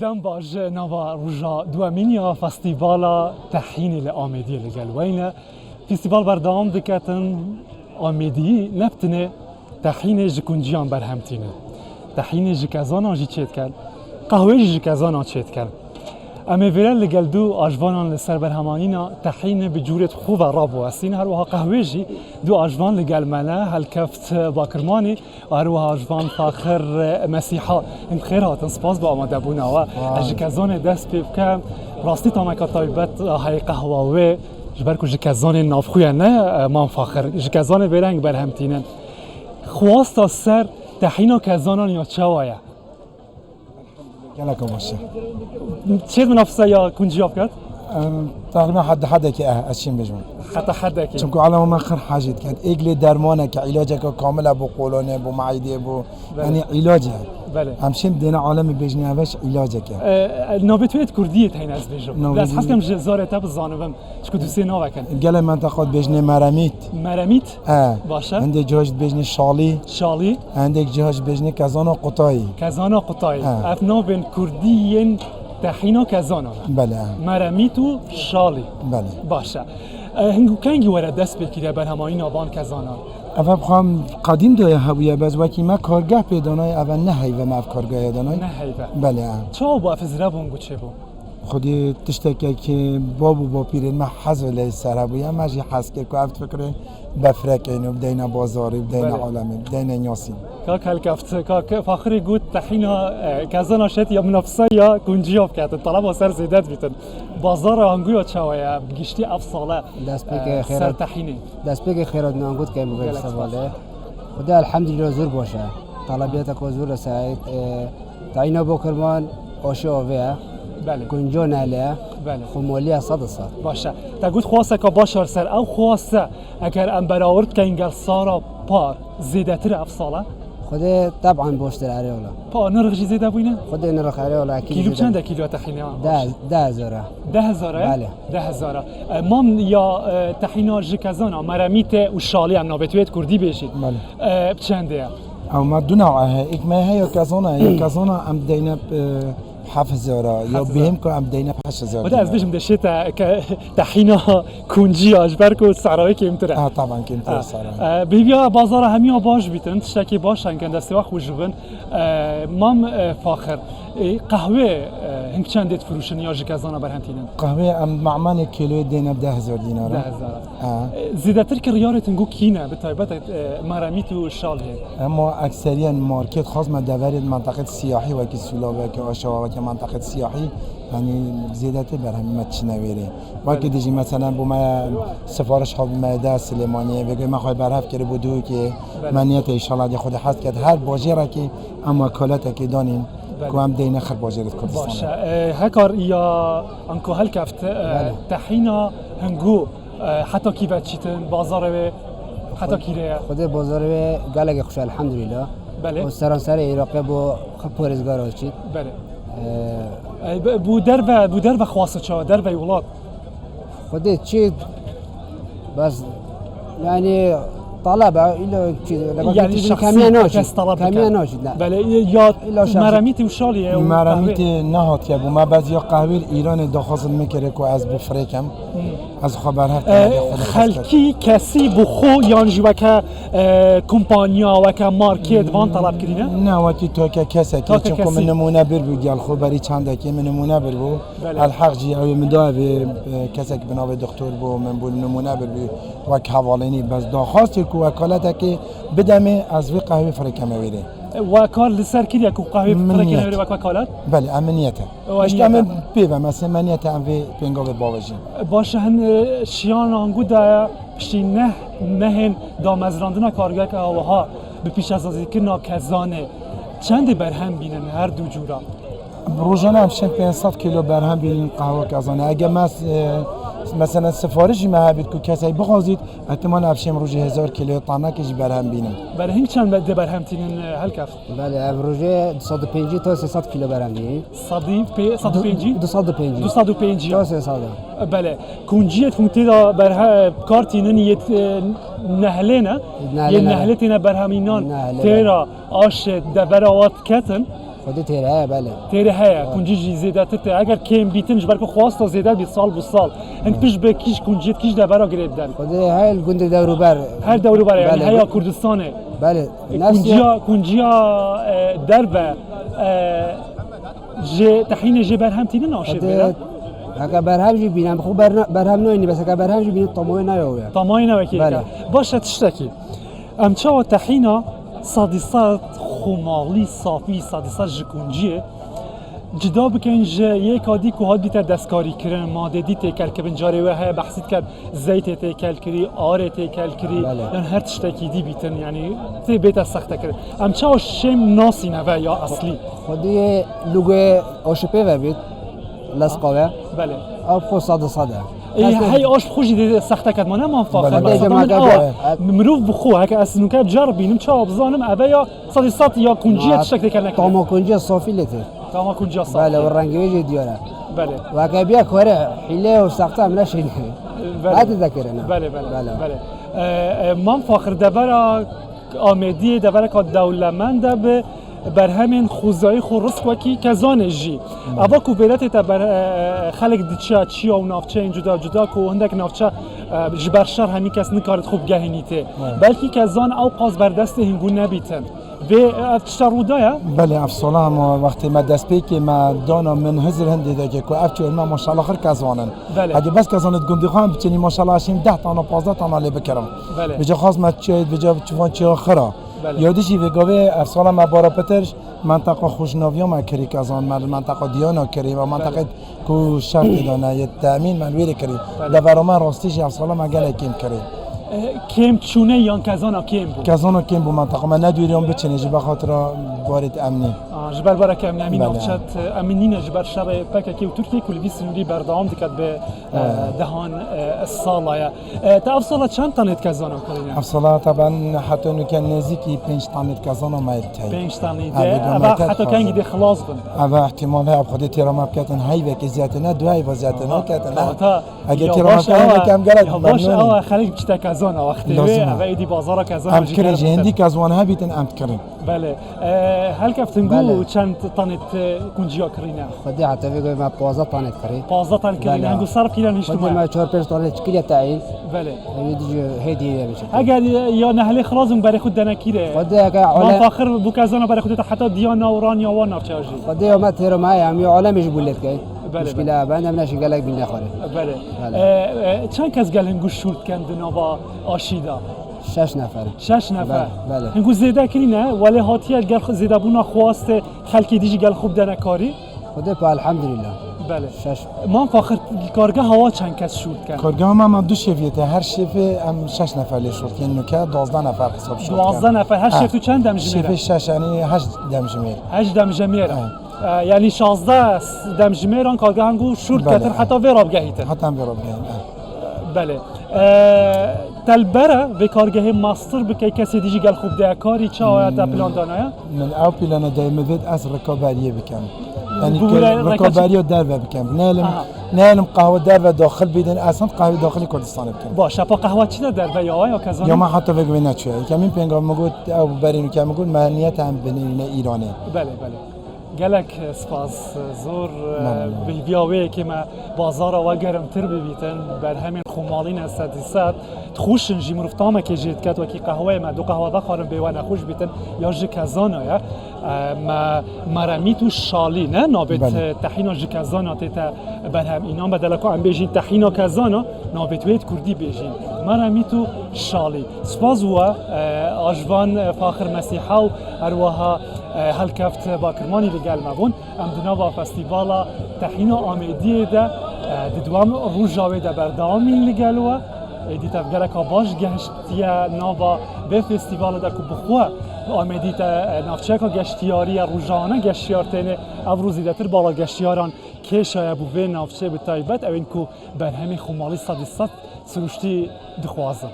دم باج نوا روجا دوامینیا فستیوالا تحین الآمدی لگل وینه فستیوال بردام دکتن آمدی نبتنه تحین جکنجیان برهمتینه تحین جکزانا جی چید کل قهوه جکزانا چید کل اما ویرل لگل دو آجوانان لسر برهمانینا تحین بجورت خوب رابو استین هر وها قهوه جی دو آجوان لگل ملا هل کفت باکرمانی هر وها آجوان فاخر مسیحا انت خیر هاتن سپاس با آماده بونا و جکزان دست پیب که راستی تا مکا طایبت های قهوه و جبرکو جکزان نافخویه نه من فاخر جکزان برنگ برهمتینن خواست سر تحینا کزانان یا چوایا لكم باشه چه منافسه یا کنجیاب کرد؟ تقریبا حد که اشیم بجمن حد که چون که علم من خر حاجت کرد ایگل درمانه که علاجه که کامل بو قولانه بو معیده بو یعنی علاجه بله همشین دین عالم بجنی اوش علاجه که نابتویت کردیه تین از بجم بس حس کم جزاره تب زانوم چکو دوستی ناوکن گله منطقه بجنی مرمیت باشه عندك جهاز بجني شالي عندك جهاز بجني كازانا قطاي افنا بين كرديين تحينا كازانا بله مرميتو شالي بله باشه هنگو کنگی ورد دست بکیره بر همایی نابان کازانا اول بخوام قدیم دوی هویه بز وکی ما کارگاه پیدانای اول نه هیوه ما کارگاه دانای نه هیوه بله چا با افزره بونگو چه بو خودی تشتکی که بابو با پیرین ما حزله سر بویم ماجی حس که افت فکره بفرک اینو بدین بازاری بدین عالمی بدین نیاسی که کل کفت که فخری گود تحینا کازانا شد یا منافسه یا کنجیاب کرد طلب و سر زیدت بیتن بازار هنگویا چاویا گشتی افصاله سر تحینی دست بگی خیرات نانگود که مبین سواله خدا الحمدلله زور باشه طلبیت کو زور رسید تعینا بکرمان آشه آوه بله کنجا ناله بله خمولی صد باشه تا گفت خواسته که باشار سر او خواسته اگر ام براورد که انگل سارا پار زیده تر افصاله خدا طبعا باشتر عریولا پا نرخ زیده بوینه خدا نرخ عریولا کیلو چنده کیلو تحینه 10,000 بله 10,000 مام یا تحینا جکزانا مرمیت و شالی ام نابتویت کردی بشید بله چنده او ما دو نوعه ایک ما هي كازونا ام دينا 7,000 یا بهم که ام دینه 8,000 بده از بجم دشت تحینا کنجی اجبرکو سعرای کمتره طبعا کمتره سعرای بیا بازار همیا باش بیتن تشکی باشن که دسته وقت وجبن مام فاخر قهوه هنگ چند دیت فروشن یا جکزانا برهمتینن قهوه ام معمن کیلو دینه 10,000 دینار 10,000 زیده تر که ریارت نگو کینه به طایبت مرمیت و شال هی اما اکثریت مارکت خاص ما دورید منطقه سیاحی و که سولاوه که آشوا و که منطقه سیاحی یعنی زیادت برهم چنویره وقتی دیجی مثلا با ما سفارش ها بمده سلیمانیه بگه ما خواهی برهف کرده بودو که منیت ایشالله خود حد کرد هر باجره که اما وکالت که دانین که هم دینه خر باجرت کردستان باشه هکار یا انکو هل کفت تحینا هنگو حتی کی بچیتن بازار به حتی کیره خود بازار به گلگ خوش الحمدلله بله و سرانسر عراق با پرزگار هستید بله بو درب خواسته چه درب ولاد خودت چی بس يعني طلبه الا يعني كمية ناشد كمية ناشد بله یا مرمیت و شالیه مرمیت نهات که بو ما بعضی قهوه ایران دخواست میکره که از بفریکم از خبر خلکی کسی بخو یان جو که کمپانیا و که مارکت وان طلب کردینه نه وقتی تو که کسی که چون من نمونه بر بگیال خو بری چند که من نمونه بر بو الحق جی او مداد کسی که بنابه دکتر بو من بو نمونه بر بی و که حوالینی بس دخواست که وکالت که بدمه از وی قهوه فرکم ویره وکال لسر کلیه که قهوه فرکم ویره وکالت بله امنیته اشتم بیوه مثلا امنیت ام وی پنگا به باوجی باشه هن شیان آنگو دا پشتی نه دامزراندن کارگاه که هواها به پیش از ذکر کزانه چند برهم بینن هر دو جورا روزانه همشن 500 کیلو برهم بینین قهوه کزانه اگه مثلا سفارشی محبت که کسی بخوازید احتمال افشم روزی 1000 کیلو طانه کشی برهم بینم برای هنگ چند بده برهم تینن هل کفت؟ بله روزی 250 تا 300 کیلو برهم بینیم 250 تا 300 بله کنجیت فهمتی دا برها کارتینن یه نهله نه یه نهله تینه برهمینان تیرا آش دبر آوات کتن خودی تیره بله تیره هیا کنجی جی زیده تته اگر کم بیتنج برکو خواست زیده بی سال بو سال هنگ پیش به کیش کنجیت کیش دبرا گریدن خودی های گند دورو بر هر دورو برای یعنی بله. هیا کردستانه بله نفسی کنجیا دربه جه تحین جه برهم تینه ناشه بیره اگه برهم جی بینم خوب برهم نوینی بس اگه برهم جی بینم طموی نیاوه طمای نوکی بله. باشه تشتکی ام چاو تحینا صادصات خمالی صافی صادصات جکنجیه جدا بکن جه یک عادی که هاد بیتر دستکاری کرن ماده دی تکل که بنجاری و های بحثید کرد زیت تکل کری آره تکل کری بله. یعنی هر تشتکی دی بیتن یعنی تی بیت سخته کرد ام چاو شم ناسی نوه یا اصلی خودی لوگو آشپه و بید لسقاوه بله آب خو صاده هی آش خوشی دی سخته کرد ما نه فاخر بله. بس بله. من بله. مروف بخو هک اسنو که جرب بینم چه بزانم اوه یا صادصات یا کنجیه تشتک تکل نکرد طمو کنجی صافی لته تمام کنجا صافی بله و رنگی جی دیاره بله و اگه بیا کاره حیله و سخته هم نشینه بعد ذکره نه بله من فاخر دبر آمدی دبر که دولمنده به بر همین خوزایی خورست وکی کزان جی اوا کوبیلت تا بر خلق دیچه چی و نافچه این جدا کو هندک نافچه جبر شر همی کس نکارت خوب گهینیته بلکی کزان او قاز بر دست هنگون نبیتن و افشارودایا بله افسولا هم وقتی ما دست پی که ما دانا من هزر هندی دیگه که افچو ما ماشاءالله خیر کزانن بله. اگه بس کزانت گندی خواهم بچینی ماشاءالله اشیم 10 تا 15 تا لی بکرم بله. بجا خواست ما چه بجا چوان چه خرا بله. یادشی وگاوه افسولا ما بارا پترش منطقه خوشناوی ما کری کزان منطقه دیانا کری و منطقه کو شرط دانه یه تامین من ویری کری دورا من راستیش افسولا ما گله کیم کری کم چونه یا کزانا کم بود کزانو کیم بو منطقه ما ندویریم بچینی به خاطر وارد امنی جبر برا کم نمین بله. افشت امنین جبر شر پککی و ترکیه کلی سنوری بردام دکت به دهان الصالة تا افصلا چند تانت کزانا کنید افصلا طبعا حتی انه كان نزيكي 5 طن كازانا ما يتهي 5 تانیده بدون و ما حتی تدخل. کنگی دی خلاص بن اما احتمال ها بخدي تيرا ما بكاتن هاي بك زياتنا دو هاي بزياتنا كاتنا تا اگه تيرا ما كان كم باش قالك اوا خلیج بچتا کزانا وقتی لازمه. و ایدی بازار کزانا ام كري جهندي كازوان ها بيتن ام تكرم بله هل کفتنگو بله. چند تانت کنجیا کرینه خودی حتی بگوی ما 15 تانت کری 15 تان کرینه بله. هنگو صرف کیلان خودی اجتماع ما 4 5 تانت کلی تعیین بله هدیه میشه اگر یا نهلی خلاصم برای خود دنکیره خودی اگه ما عالم فاخر بو کزانا برای خودت حتی دیانا و رانیا و نافچاجی خودی ما تیرو معی هم یه عالمش بولت که بله. مشکل بندم نشین گلک بیل نخوره بله بله. چند کس گل هنگو شورت کندنا با آشیدا 6 نفر 6 نفر بله، بله. هنگو زیده کری نه ولی هاتیه گل زیده بونا خواسته خلکی دیجی گل خوب دنکاری خودی پا الحمدلله بله 6 ما فاخر کارگاه هوا چند کس شورت کن كارگاه ما دو شفيته هر شفه ام 6 نفر لي شرط يعني نكا 12 نفر حساب شرط 12 نفر هر ها. شفتو چند دم شفه جمیره 6 يعني 8 دم جميل 8 دم جمیره یعنی 16 دم جمیران کارگاه هنگو شورت بله. کتر حتی ویراب گهیتن حتى ام بيرب بله تلبره به کارگاه ماستر بکی کسی دیجی گل خوب دکاری چه آیا تا پلان دانایا من او بلانا دائما فيد اس ركوباريه بكم يعني بقول لك ركوباريه دربه بكم نالم آها. نالم قهوه دربه داخل بيدن اصلا قهوه داخل كردستان بكم باشه پا قهوه چی در و یا کزانی یا ما حتی بگوی نچه کمی پنگام مگود او برینو که مگود معنیت هم بین ایرانه بله بله گلک سپاس زور ممنون. بیاوی که ما بازار و گرم تر ببیتن بر همین خمالین استادیسات تخوشن جی مرفتامه که جید کت و کی قهوه ما دو قهوه بخورم بیوان خوش بیتن یا جی کزانا یا ما مرمیتو شالی نه نابت بله. تحینا جی کزانا تیتا بر هم اینا بدلکو هم بیجین تحینا کزانا نابت وید کردی بیجین مرمیتو شالی سپاس و آجوان فاخر مسیحا و اروها هل کفت با کرمانی لگل مبون ام دنوا فستیوالا تحینا آمیدیه ده دوام روژاوی ده بردامین لگلوه ایدی تفگره که باش گشتیه نوا به فستیوال ده که بخواه آمیدی تا نافچه که گشتیاری روژانه گشتیارتینه او روزیده تر بالا گشتیاران که شاید بوه نافچه به تایبت او این که بر همین خمالی صدیصد سروشتی دخوازم